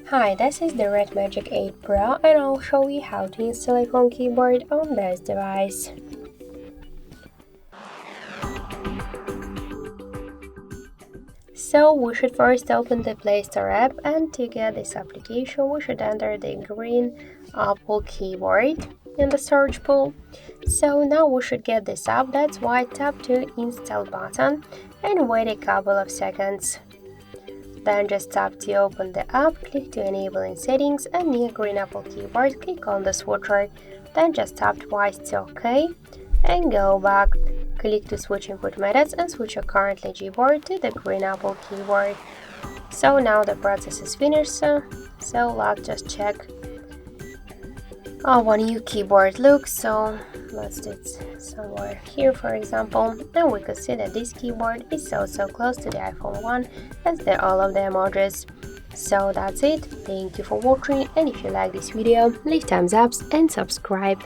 Hi, this is the Red Magic 8 Pro and I'll show you how to install iPhone keyboard on this device. So we should first open the Play Store app, and to get this application we should enter the green Apple keyboard in the search pool. So now we should get this app, that's why tap to install button and wait a couple of seconds. Then just tap to open the app, click to enable in settings, and near green Apple keyboard click on the switcher. Then just tap twice to OK and go back. Click to switch input methods and switch your currently Gboard to the green Apple keyboard. So now the process is finished, so let's just check how a new keyboard looks. So let's do it somewhere here, for example, and we could see that this keyboard is so close to the iPhone 1 as all of the emojis. So that's it, thank you for watching, and if you like this video, leave thumbs up and subscribe.